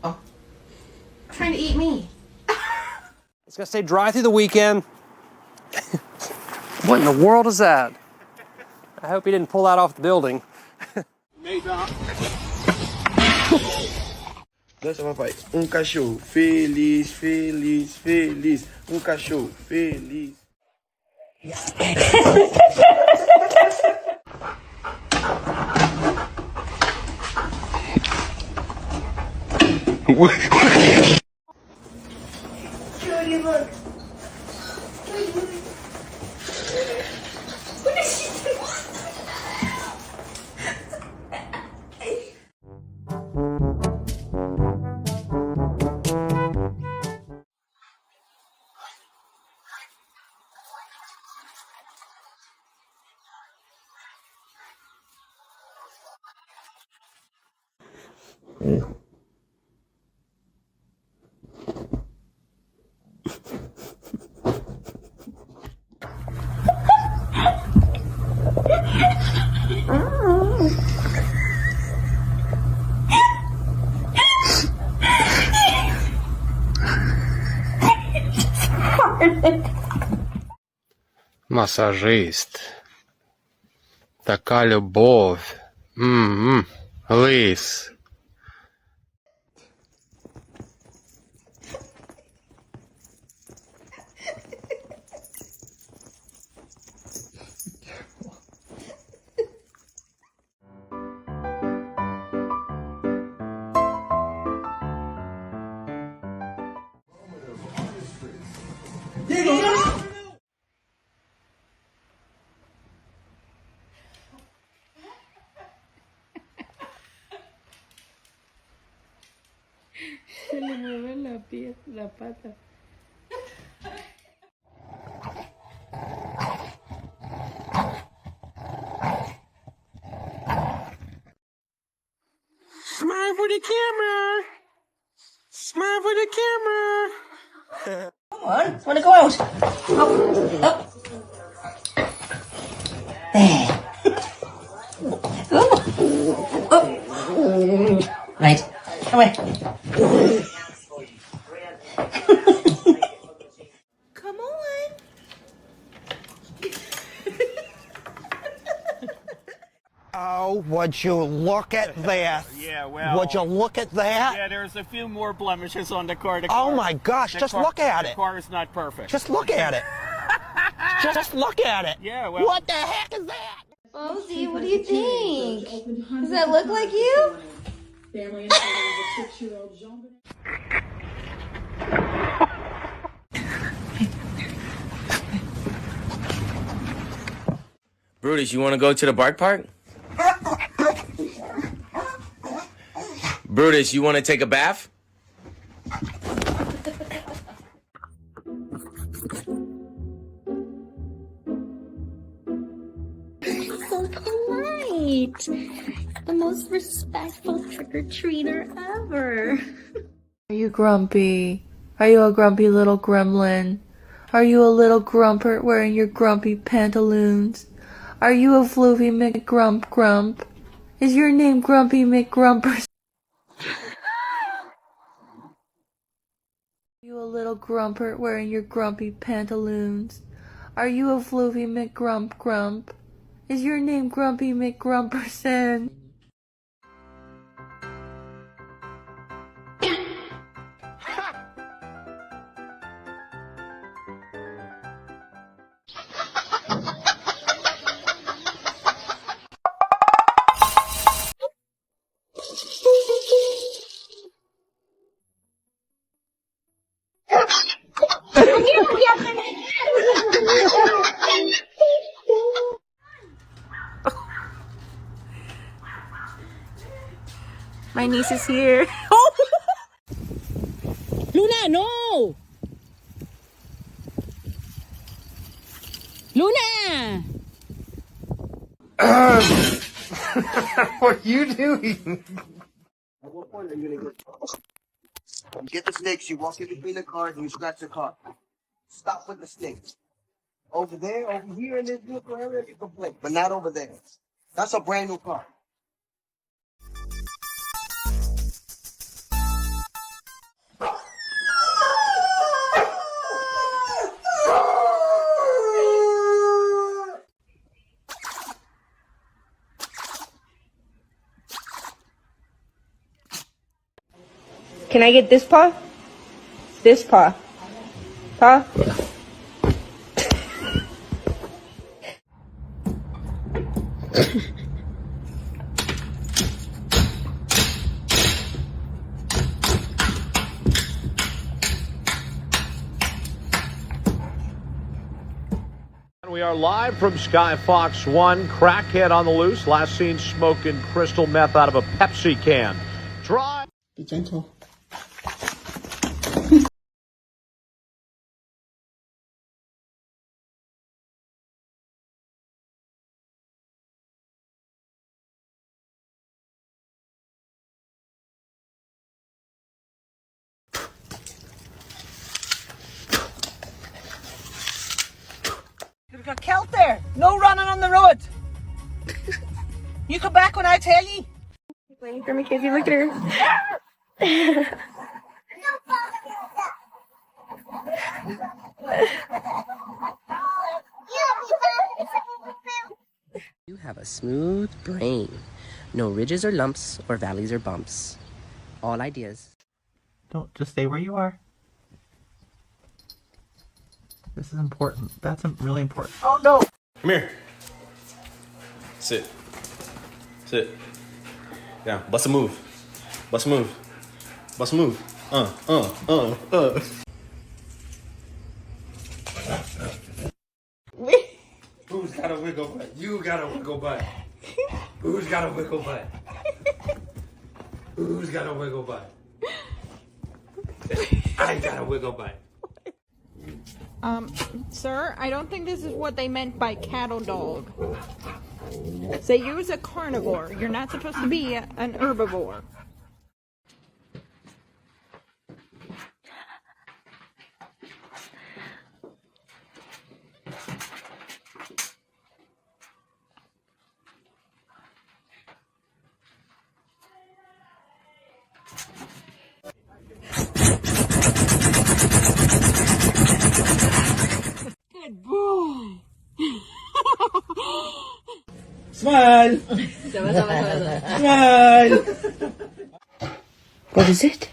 Oh. Trying to eat me. It's gonna stay dry through the weekend. What in the world is that? I hope he didn't pull that off the building. Dança, papai. Cachorro feliz, feliz, feliz. Cachorro feliz. Jody, look. What is she doing? Масажист. Така любов. Лис. Se le mueve la pata. Smile for the camera. Smile for the camera. Come on, I want to go out. Oh, oh. There. Oh. Oh. Right, come on. Come on. Oh, would you look at this? Yeah, well... Would you look at that? Yeah, there's a few more blemishes on the car. Oh my gosh, just look at it. The car is not perfect. Just look at it. Just look at it. Yeah, well... What the heck is that? Bosie, what do you think? Does that look like you? Family and a 6-year-old Jean. Brutus, you want to go to the bark park? Brutus, you want to take a bath? So polite. The most respectful trick-or-treater ever. Are you grumpy? Are you a grumpy little gremlin? Are you a little grumpert wearing your grumpy pantaloons? Are you a floofy McGrump? Is your name Grumpy McGrumper? Are you a little grumpert wearing your grumpy pantaloons? Are you a floofy McGrump? Is your name Grumpy McGrumperson? My niece is here. Luna, no! Luna! What are you doing? At what point are you gonna get the sticks, you walk in between the cars, and you scratch the car. Stop with the sticks. Over there, over here in this vehicle area, you can play, but not over there. That's a brand new car. Can I get this paw? This paw. Paw? We are live from Sky Fox 1. Crackhead on the loose. Last seen smoking crystal meth out of a Pepsi can. Try. Be gentle. You've got Celt there. No running on the road. You come back when I tell you. Waiting for me, Casey. Look at her. You have a smooth brain. No ridges or lumps or valleys or bumps. All ideas. Don't just stay where you are. This is important. That's really important. Oh no! Come here. Sit. Sit. Yeah, bust a move. Bust a move. Bust a move. Who's got a wiggle butt? You got a wiggle butt. Who's got a wiggle butt? Who's got a wiggle butt? I got a wiggle butt. Sir, I don't think this is what they meant by cattle dog. They use a carnivore. You're not supposed to be an herbivore. Good boy. Smile! Smile! What is it?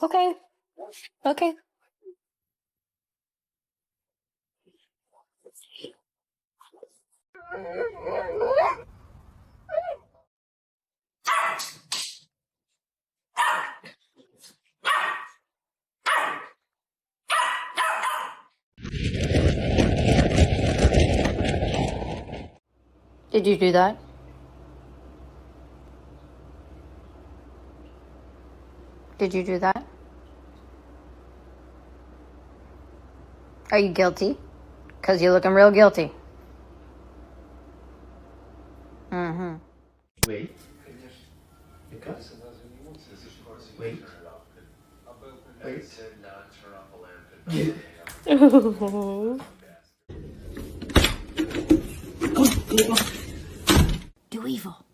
Okay. Okay. Did you do that? Did you do that? Are you guilty? Because you're looking real guilty. Mm-hmm. Wait. Because. Wait. Wait. Do evil.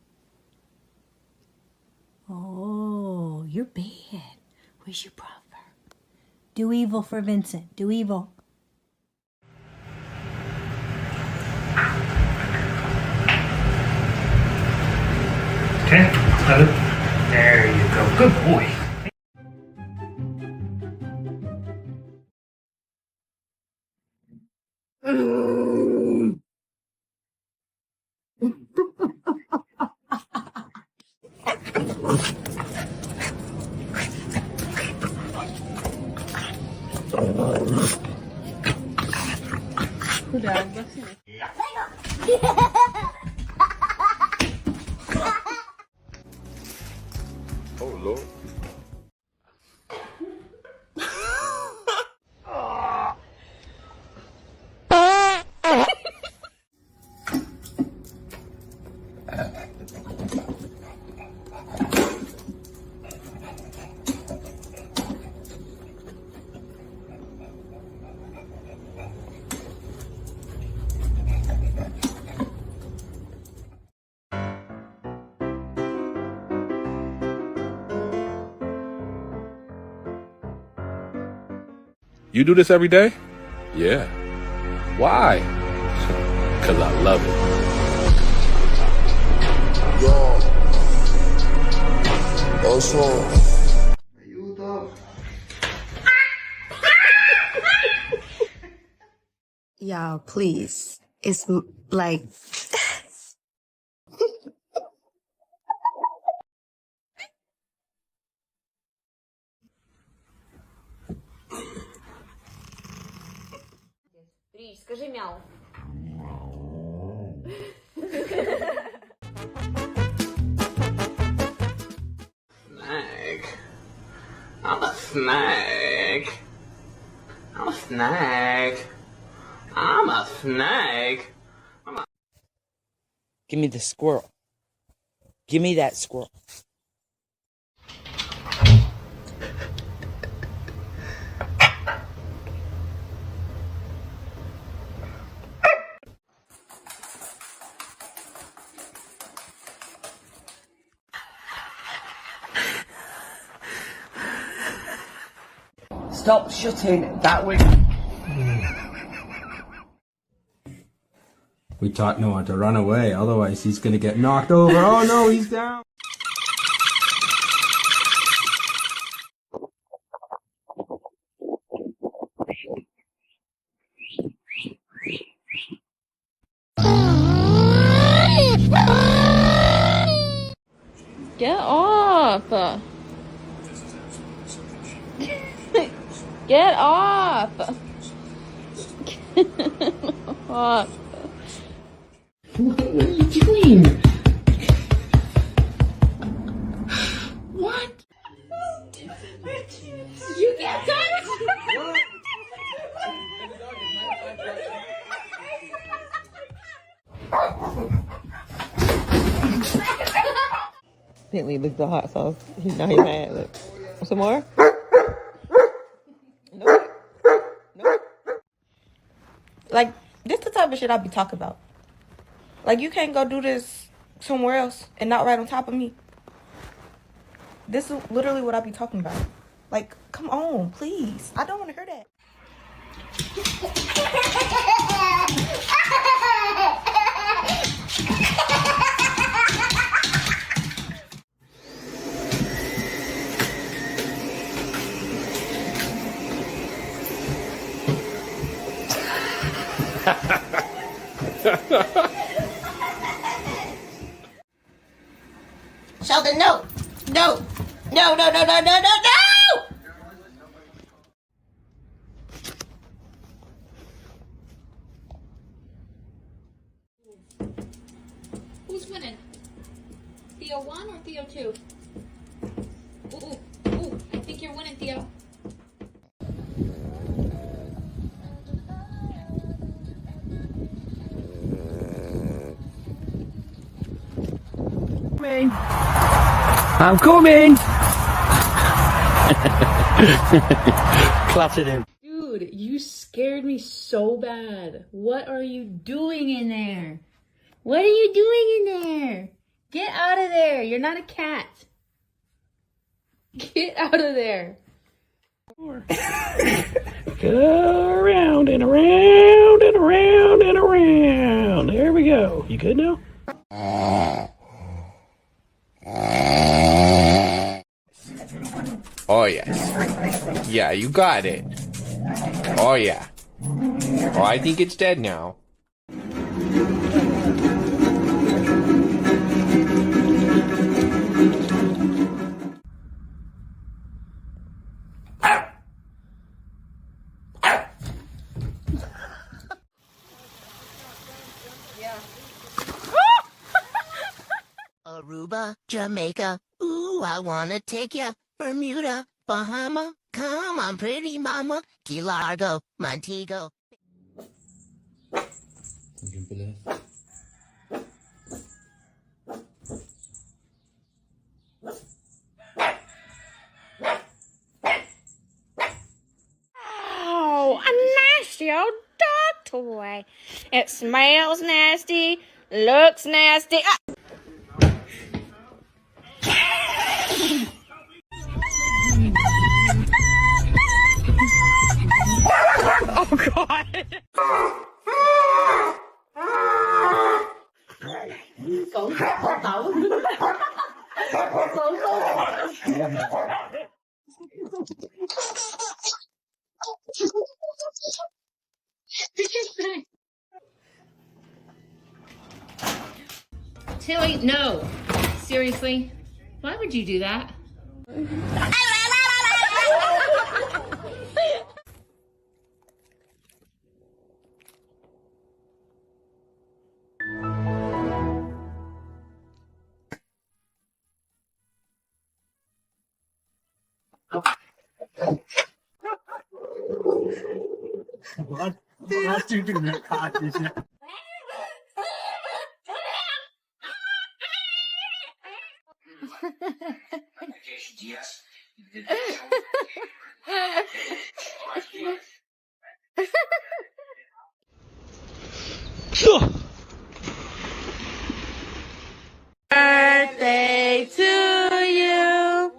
Oh, you're bad. Where's your brother? Do evil for Vincent. Do evil. Okay, let it. There you go. Good boy. Oh, Lord. You do this every day? Yeah. Why? Because I love it. Y'all, please. It's like... Скажи мяу. Snake. I'm a snake. I'm a snake. I'm a snake. Give me the squirrel. Give me that squirrel. Stop shutting that window. We taught Noah to run away, otherwise he's gonna get knocked over. Oh no, he's down. Get off! Get off! Off. What are you doing? What? You can't touch! Bentley licked the hot sauce. Now he's mad. Look. Some more? Nope. Nope. Like, this the type of shit I be talking about. Like, you can't go do this somewhere else and not right on top of me. This is literally what I be talking about. Like, come on, please. I don't want to hear that. Sheldon, no! No! No, no, no, no, no, no, no! Who's winning? Theo 1 or Theo 2? Ooh, ooh, I think you're winning, Theo. I'm coming! Clapped it in. Dude, you scared me so bad. What are you doing in there? What are you doing in there? Get out of there. You're not a cat. Get out of there. Go around and around and around and around. There we go. You good now? Oh, yes. Yeah, you got it. Oh, yeah. Oh, I think it's dead now. Aruba, Jamaica, ooh, I wanna take ya. Bermuda, Bahama, come on, pretty mama. Key Largo, Montego. Oh, a nasty old dog toy. It smells nasty, looks nasty. Ah. Tilly, no. Seriously? Why would you do that? Birthday to you.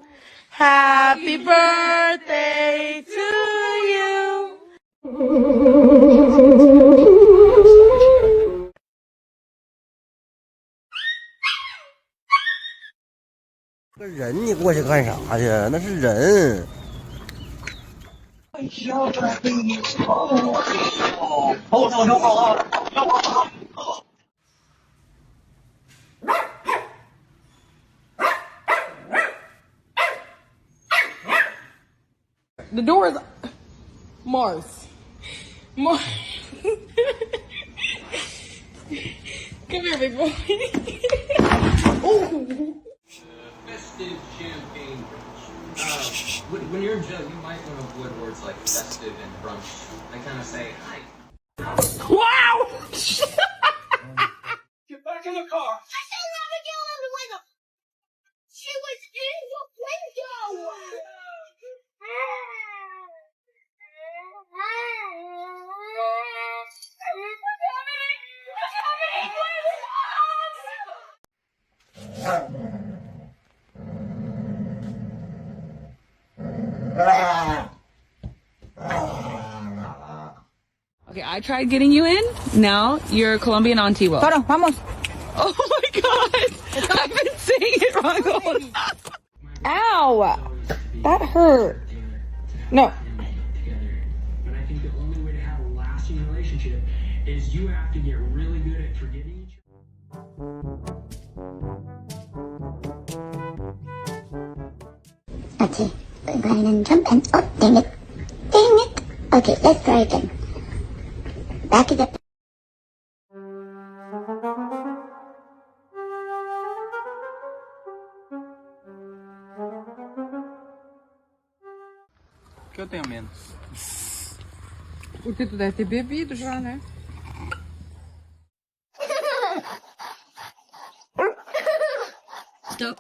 Happy birthday to you. 个人你过去干啥去？那是人。The door is Mars. Mars. Come here, big boy. Oh. Festive champagne brunch. When you're in jail, you might want to avoid words like festive and brunch. They kind of say, hi. Wow! Get back in the car. I said not to get on the window. She was in the window. Okay, I tried getting you in. Now you're Colombian auntie. Toro, vamos. Oh my god! I've been saying it wrong the whole time. Ow! That hurt. No. But I think the only way to have a lasting relationship is you have to get really good at forgiving each Okay, we're going to jump and oh, dang it. Dang it. Okay, let's try again. Back it up. Que eu tenho menos. Porque tu deve ter bebido já, né? Stop.